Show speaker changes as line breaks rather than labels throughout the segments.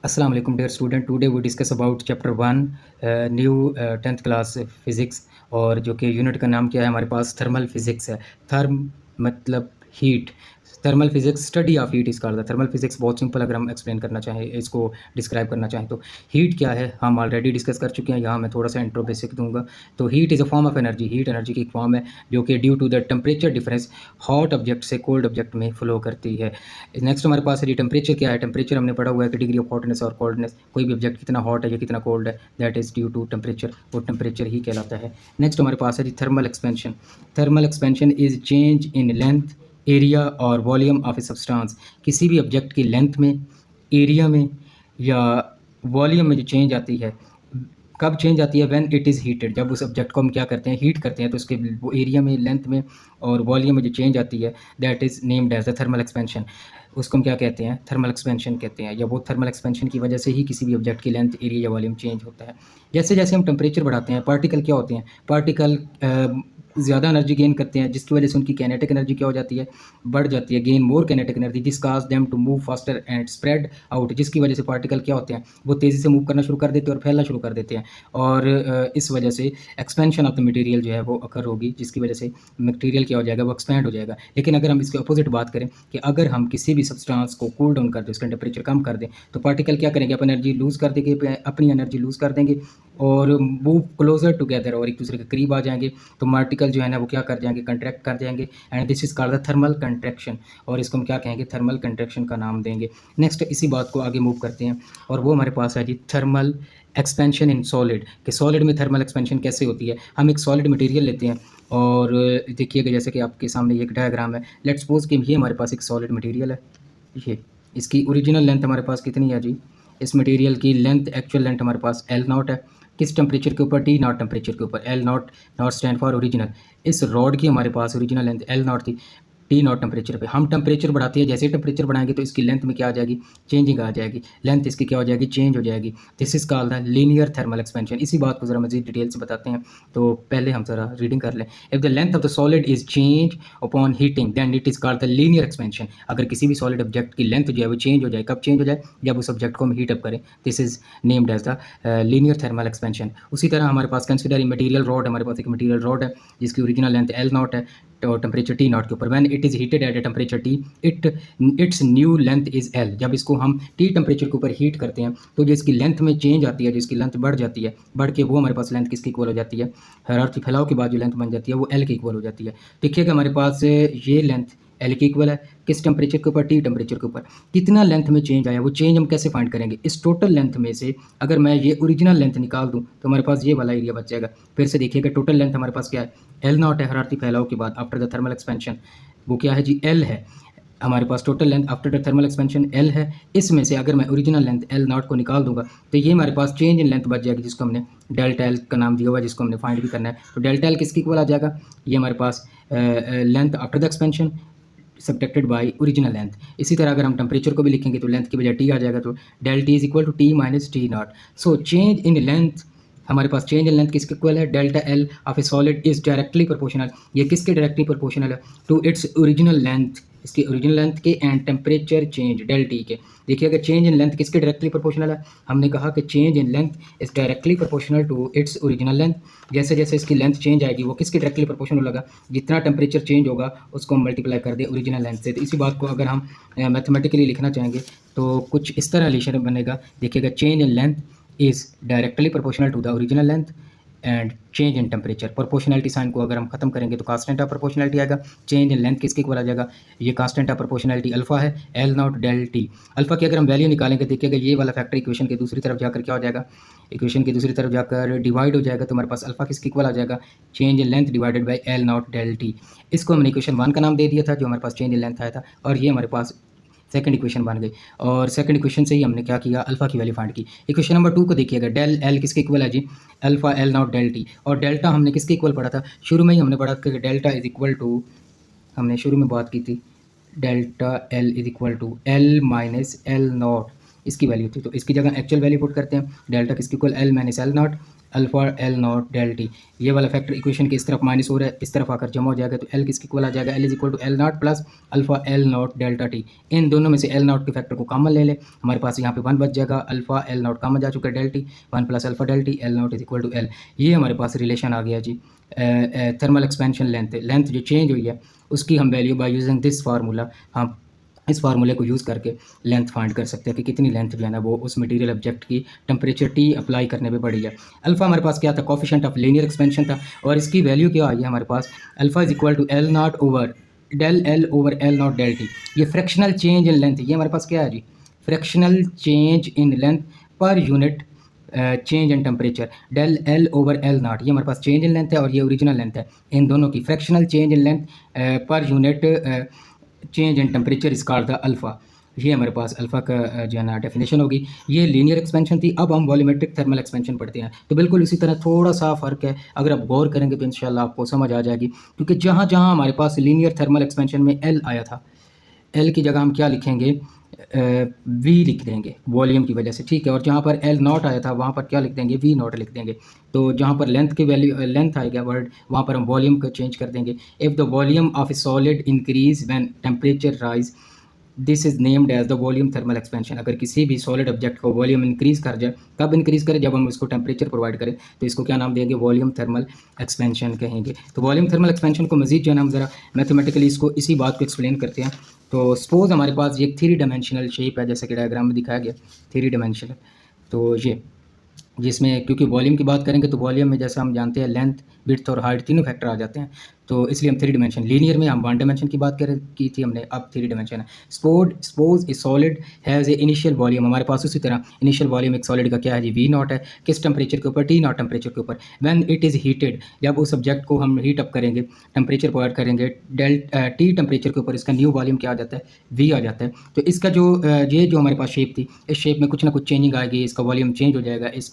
अस्सलाम वालेकुम dear student. Today we discuss about chapter 1 new 10th class physics. और जो कि यूनिट का नाम क्या है हमारे पास, थर्मल फिज़िक्स है। थर्म मतलब heat. Thermal physics study of heat इसका अर्थ है। थर्मल फिज़िक्स बहुत सिंपल, अगर हम एक्सप्लेन करना चाहें, इसको डिस्क्राइब करना चाहें तो हीट क्या है हम ऑलरेडी डिस्कस कर चुके हैं। यहाँ मैं थोड़ा सा इंट्रो बेसिक दूंगा। तो heat is a form of energy. Heat energy की एक फॉर्म है जो कि due to the temperature difference hot object से कोल्ड ऑब्जेक्ट में फ्लो करती है। नेक्स्ट हमारे पास है जी टेम्परेचर। क्या है टेम्परेचर? हमने पढ़ा हुआ है कि डिग्री ऑफ हॉटनेस और कोल्डनेस, कोई भी ऑब्जेक्ट कितना हॉट है या कितना कोल्ड है, that is due to temperature, वो टेम्परेचर ही कहलाता है। नेक्स्ट हमारे पास है जी thermal expansion. Thermal expansion is change in length, area और वॉल्यूम ऑफ ए सब्सटेंस। किसी भी ऑब्जेक्ट की लेंथ में, एरिया में या वॉल्यूम में जो चेंज आती है, कब चेंज आती है? When it is heated. जब उस ऑब्जेक्ट को हम क्या करते हैं, हीट करते हैं, तो उसके वो एरिया में, लेंथ में और वॉल्यूम में जो चेंज आती है, that is named as the thermal expansion. उसको हम क्या कहते हैं? थर्मल एक्सपेंशन कहते हैं। या वो थर्मल एक्सपेंशन की वजह से ही किसी भी ऑब्जेक्ट की लेंथ, एरिया या वॉल्यूम चेंज होता है। जैसे जैसे हम टेम्परेचर बढ़ाते हैं, पार्टिकल क्या होते हैं? पार्टिकल ज़्यादा एनर्जी गेन करते हैं, जिसकी वजह से उनकी काइनेटिक एनर्जी क्या हो जाती है? बढ़ जाती है। Gain more kinetic energy this cause them to move faster and spread out. जिसकी वजह से पार्टिकल क्या होते हैं? वो तेज़ी से मूव करना शुरू कर देते हैं और फैलना शुरू कर देते हैं। और इस वजह से एक्सपेंशन ऑफ द मटेरियल जो है वो अकर होगी, जिसकी वजह से मटेरियल क्या हो जाएगा? वो एक्सपैंड हो जाएगा। लेकिन अगर हम इसके अपोजिट बात करें कि अगर हम किसी भी सब्सटेंस को कूल डाउन कर दें, उसका टेम्परेचर कम कर दें, तो पार्टिकल क्या करेंगे? अपनी एनर्जी लूज़ कर देंगे, अपनी एनर्जी लूज़ कर देंगे और मूव क्लोजर टुगेदर, और एक दूसरे के करीब आ जाएंगे। तो पार्टिकल जो है ना वो क्या कर जाएंगे? कंट्रैक्ट कर जाएंगे। And this is called the thermal contraction, और इसको हम क्या कहेंगे? थर्मल कंट्रैक्शन का नाम देंगे। नेक्स्ट इसी बात को आगे मूव करते हैं, और वो हमारे पास है जी थर्मल एक्सपेंशन इन सॉलिड। कि सॉलिड में थर्मल एक्सपेंशन कैसे होती है? हम एक सॉलिड मटेरियल लेते हैं और देखिएगा, जैसे कि आपके सामने ये एक डायग्राम है। लेट्स सपोज कि ये हमारे पास एक सॉलिड मटेरियल है। ये इसकी ओरिजिनल लेंथ हमारे पास कितनी है जी? इस मटेरियल की लेंथ, एक्चुअल लेंथ हमारे पास एल नॉट है। किस टेम्परेचर के ऊपर? टी नॉट टेम्परेचर के ऊपर। L not, not stand for original. इस रॉड की हमारे पास ओरिजिनल लेंथ एल नॉट थी, टी नॉट टेम्परेचर पे। हम टेम्परेचर बढ़ाते हैं, जैसे ही टेम्परेचर बढ़ाएंगे तो इसकी लेंथ में क्या आ जाएगी? चेंजिंग आ जाएगी। लेंथ इसकी क्या हो जाएगी? चेंज हो जाएगी। This is called the linear thermal expansion. इसी बात को जरा मजीद डिटेल से बताते हैं। तो पहले हम जरा रीडिंग कर लें। If the length of the solid is change upon heating then it is called the linear expansion. अगर किसी भी सॉलिड ऑब्जेक्ट की लेंथ जो है वो चेंज हो जाए, कब चेंज हो जाए? जब उस ऑब्जेक्ट को हम हीट अप करें। This is named as the linear thermal expansion. उसी तरह हमारे पास कंसिडर मटेरियल रॉड, हमारे पास एक मटेरियल रॉड है जिसकी ओरिजिनल लेंथ एल नॉट है, तो टेम्परेचर टी नॉट के ऊपर। When it is heated at a temperature T, its new length is L. जब इसको हम टी टेम्परेचर के ऊपर हीट करते हैं तो जो इसकी लेंथ में चेंज आती है, जो इसकी लेंथ बढ़ जाती है, बढ़ के वो हमारे पास लेंथ किसकी इक्वल हो जाती है? हायरार्की फैलाव के बाद जो लेंथ बन जाती है वो एल की इक्वल हो जाती है। देखिएगा हमारे पास ये लेंथ एल की इक्वल है किस टेम्परेचर के ऊपर? टी टेम्परेचर के ऊपर। कितना लेंथ में चेंज आया, वो चेंज हम कैसे फाइंड करेंगे? इस टोटल लेंथ में से अगर मैं ये ओरिजिनल लेंथ निकाल दूं तो हमारे पास ये वाला एरिया बच जाएगा। फिर से देखिएगा, टोटल लेंथ हमारे पास क्या है? एल नॉट है हरारती फैलाव के बाद आफ्टर द थर्मल एक्सपेंशन। वो क्या है जी? एल है। हमारे पास total length after the thermal expansion L है। इसमें से अगर मैं ओरिजिनल लेंथ एल नॉट को निकाल दूंगा तो ये हमारे पास चेंज इन लेंथ बच जाएगी, जिसको हमने डेल्टा एल का नाम दिया हुआ है, जिसको हमने फाइंड भी करना है। तो डेल्टा एल किसकी इक्वल आ जाएगा? ये हमारे पास length after the expansion subtracted by original length. इसी तरह अगर हम टेम्परेचर को भी लिखेंगे तो लेंथ की बजाय टी आ जाएगा, तो del T is equal to T minus T naught. So change in length, हमारे पास चेंज इन लेंथ किसके इक्वल है? Delta L of a solid is directly proportional. ये किसके डायरेक्टली प्रोपोर्शनल है? टू इट्स ओरिजिनल लेंथ, इसकी original length के and temperature change del T के। देखिए अगर चेंज इन लेंथ किसके डायरेक्टली प्रोपोर्शनल है? हमने कहा कि change in length is directly proportional to its original length. जैसे जैसे इसकी लेंथ चेंज आएगी वो किसके डायरेक्टली प्रोपोर्शनल होगा? जितना टेम्परेचर चेंज होगा उसको हम मल्टीप्लाई कर दें ओरिजिनल लेंथ से। तो इसी बात को अगर हम मैथमेटिकली लिखना चाहेंगे तो कुछ इस तरह रिलेशन बनेगा। देखिएगा, change in length is directly proportional to the original length and change in temperature. Proportionality sign को अगर हम खत्म करेंगे तो कांस्टेंट ऑफ प्रोपोर्शनलिटी आएगा। चेंज इन लेंथ किसके इक्वल आ जाएगा? ये कांस्टेंट ऑफ प्रोपोर्शनलिटी अल्फा है, L not del T. Alpha की अगर हम वैल्यू निकालेंगे, देखिएगा ये वाला फैक्टर इक्वेशन के दूसरी तरफ जाकर क्या हो जाएगा? इक्वेशन की दूसरी तरफ जाकर डिवाइड हो जाएगा, तो हमारे पास अल्फा किसके इक्वल आ जाएगा? Change in length divided by L not del T. इसको हमने इक्वेशन 1 का नाम दे दिया था, जो हमारे पास चेंज इन लेंथ आया था, और ये हमारे पास सेकंड इक्वेशन बन गई। और सेकंड इक्वेशन से ही हमने क्या किया? अल्फा की वैल्यू फाइंड की। इक्वेशन नंबर 2 को देखिएगा, डेल एल किसके इक्वल है जी? Alpha L not del T. और डेल्टा हमने किसके इक्वल पढ़ा था? शुरू में ही हमने पढ़ा था कि डेल्टा इज इक्वल टू, हमने शुरू में बात की थी delta L is equal to L minus L naught इसकी वैल्यू थी, तो इसकी जगह एक्चुअल वैल्यू पुट करते हैं। डेल्टा किसकी equal L minus L naught alpha L not del T. ये वाला फैक्टर इक्वेशन के इस तरफ माइनस हो रहा है, इस तरफ आकर जमा हो जाएगा, तो एल किसकी इक्वल आ जाएगा, L is equal to L not plus alpha L not delta T. इन दोनों में से एल नॉट के फैक्टर को कॉमन ले ले, हमारे पास यहाँ पे 1 बच जाएगा, अल्फा एल नॉट कॉमन जा चुका है, del T 1 plus alpha del T, L naught is equal to L. ये हमारे पास रिलेशन आ गया जी थर्मल एक्सपेंशन लेंथ जो चेंज हुई है उसकी हम value by using this formula, हम इस फार्मूले को यूज़ करके लेंथ फाइंड कर सकते हैं कि कितनी लेंथ जो है ना वो उस मटेरियल ऑब्जेक्ट की टेम्परेचर टी अप्लाई करने पे बढ़ी है। अल्फा हमारे पास क्या था, कोफिशिएंट ऑफ लीनियर एक्सपेंशन था, और इसकी वैल्यू क्या आई है हमारे पास, alpha is equal to L not over del L over L not del T. ये फ्रैक्शनल चेंज इन लेंथ, ये हमारे पास क्या है जी, fractional change in length per unit change in temperature, del L over L not, ये हमारे पास चेंज इन लेंथ है और ये ओरिजिनल लेंथ है। इन दोनों की fractional change in length per unit change in temperature is called the alpha. ये हमारे पास अल्फ़ा का जो है ना डेफिनेशन होगी। ये लीनियर एक्सपेंशन थी। अब हम वॉल्यूमेट्रिक थर्मल एक्सपेंशन पढ़ते हैं, तो बिल्कुल इसी तरह थोड़ा सा फ़र्क है, अगर आप गौर करेंगे तो इंशाल्लाह आपको समझ आ जाएगी। क्योंकि जहाँ जहाँ हमारे पास लीनियर थर्मल एक्सपेंशन में एल आया था, एल की जगह हम क्या लिखेंगे, वी लिख देंगे वॉल्यूम की वजह से, ठीक है। और जहाँ पर एल नॉट आया था वहाँ पर क्या लिख देंगे, वी नॉट लिख देंगे। तो जहाँ पर लेंथ की वैल्यू लेंथ आएगा वर्ड, वहाँ पर हम वॉल्यूम को चेंज कर देंगे। If the volume of a solid increase when temperature rise, this is named as the volume thermal expansion. अगर किसी भी सॉलिड ऑब्जेक्ट को वॉल्यूम इंक्रीज़ कर जाए, कब इंक्रीज़ करें, जब हम उसको टेम्परेचर प्रोवाइड करें, तो इसको क्या नाम देंगे, वॉल्यूम थर्मल एक्सपेंशन कहेंगे। तो वॉल्यूम थर्मल एक्सपेंशन को मजीद जो है ना हम ज़रा मैथमेटिकली इसको इसी बात को एक्सप्लेन करते हैं। तो सपोज हमारे पास ये एक 3 डायमेंशनल शेप है, जैसे कि डायग्राम में दिखाया गया 3 डायमेंशनल। तो ये जिसमें क्योंकि वॉल्यूम की बात करेंगे तो वॉल्यूम में जैसा हम जानते हैं लेंथ, विड्थ और हाइट तीनों फैक्टर आ जाते हैं, तो इसलिए हम 3 डायमेंशन, लीनियर में हम 1 डायमेंशन की बात की थी हमने, अब 3 डायमेंशन है। Suppose A solid has a initial volume, हमारे पास उसी तरह इनिशियल वॉल्यूम एक सॉलिड का क्या है जी, वी नॉट है, किस टेम्परेचर के ऊपर, टी नॉट टेम्परेचर के ऊपर। व्हेन इट इज़ हीटेड, जब उस सब्जेक्ट को हम हीट अप करेंगे, टेम्परेचर प्रोवाइड करेंगे, टी टेम्परेचर के ऊपर इसका न्यू वॉल्यूम क्या आ जाता है, वी आ जाता है। तो इसका जो ये जो हमारे पास शेप थी, इस शेप में कुछ ना कुछ चेंजिंग आएगी, इसका वॉल्यूम चेंज हो जाएगा इस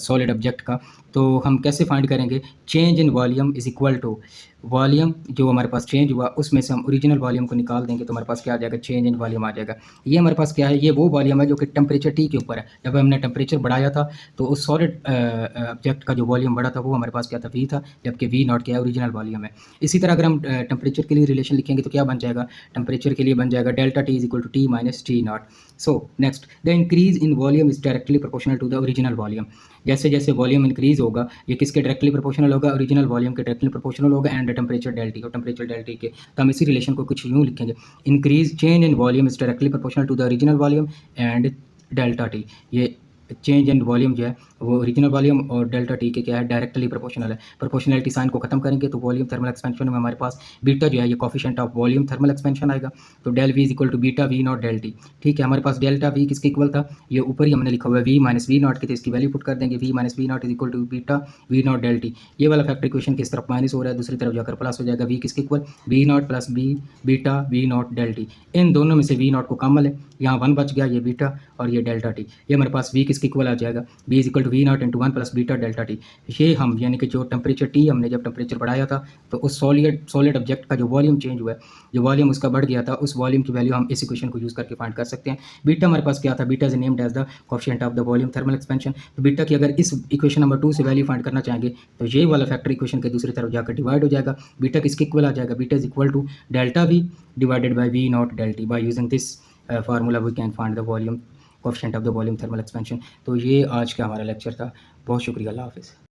सॉलिड ऑब्जेक्ट का। तो हम कैसे फाइंड करेंगे, change in volume is equal to volume जो हमारे पास चेंज हुआ उसमें से हम ओरिजिनल वॉल्यूम को निकाल देंगे, तो हमारे पास क्या आ जाएगा, चेंज इन वॉल्यूम आ जाएगा। ये हमारे पास क्या है, ये वो वॉल्यूम है जो कि टेम्परेचर टी के ऊपर है। जब हमने टेम्परेचर बढ़ाया था तो उस सॉलिड ऑब्जेक्ट का जो वॉल्यूम बढ़ा था वो हमारे पास क्या था, वी था, जबकि वी नॉट क्या है, ओरिजिनल वॉल्यूम है। इसी तरह अगर हम टेम्परेचर के लिए रिलेशन लिखेंगे तो क्या बन जाएगा, टेम्परेचर के लिए बन जाएगा delta T is equal to T minus T naught. So next, the increase in volume is directly proportional to the original volume. जैसे जैसे वॉल्यूम इंक्रीज होगा ये किसके डायरेक्टली प्रोपोर्शनल होगा, ओरिजिनल वॉल्यूम के डायरेक्टली प्रोपोर्शनल होगा, एंड टेम्परेचर डेल्टी को temperature डेल्टी के। तो हम इसी रिलेशन को कुछ यूँ लिखेंगे, increase change in volume is directly proportional to the original volume and delta T. ये चेंज इन वॉल्यूम जो है वो ओरिजिनल वॉल्यूम और डेल्टा टी के क्या है, डायरेक्टली प्रोपोर्शनल है। प्रोपोर्शनलिटी साइन को खत्म करेंगे तो वॉल्यूम थर्मल एक्सपेंशन में हमारे पास बीटा जो है ये coefficient of volume thermal expansion आएगा। तो del V is equal to beta V not del T, ठीक है। हमारे पास डेल्टा वी किसके इक्वल था, ये ऊपर ही हमने लिखा हुआ है वी माइनस वी नॉट के, तो इसकी वैल्यू पुट कर देंगे, V minus V naught is equal to beta V not del T. ये वाला फैक्टर इक्वेशन किस तरफ माइनस हो रहा है, दूसरी तरफ जाकर प्लस हो जाएगा, वी किसके इक्वल, V not plus B beta V not del T. इन दोनों में से वी नॉट को कॉमन है, यहाँ 1 बच गया, ये बीटा और ये डेल्टा टी। ये हमारे पास वी किसके इक्वल आ जाएगा, B is equal to V naught into 1 plus beta delta T. ये हम यानी कि जो टेम्परेचर टी हमने जब टेम्परेचर बढ़ाया था तो उस सॉलिड ऑब्जेक्ट का जो वॉल्यूम चेंज हुआ है, जो वॉल्यूम उसका बढ़ गया था, उस वॉल्यूम की वैल्यू हम इस इक्वेशन को यूज़ करके फाइंड कर सकते हैं। बीटा हमारे पास क्या था, beta is named as the coefficient of the volume thermal expansion. तो बीटा की अगर इस इक्वेशन नंबर 2 से वैल्यू फाइंड करना चाहेंगे तो ये वाला फैक्टर इक्वेशन के दूसरी तरफ जाकर डिवाइड हो जाएगा। बीटा किसके इक्वल आ जाएगा, beta is equal to delta V divided by V not del T. By using this formula we can find the volume coefficient of the volume thermal expansion. तो ये आज का हमारा लेक्चर था, बहुत शुक्रिया, अल्लाह हाफ़िज़।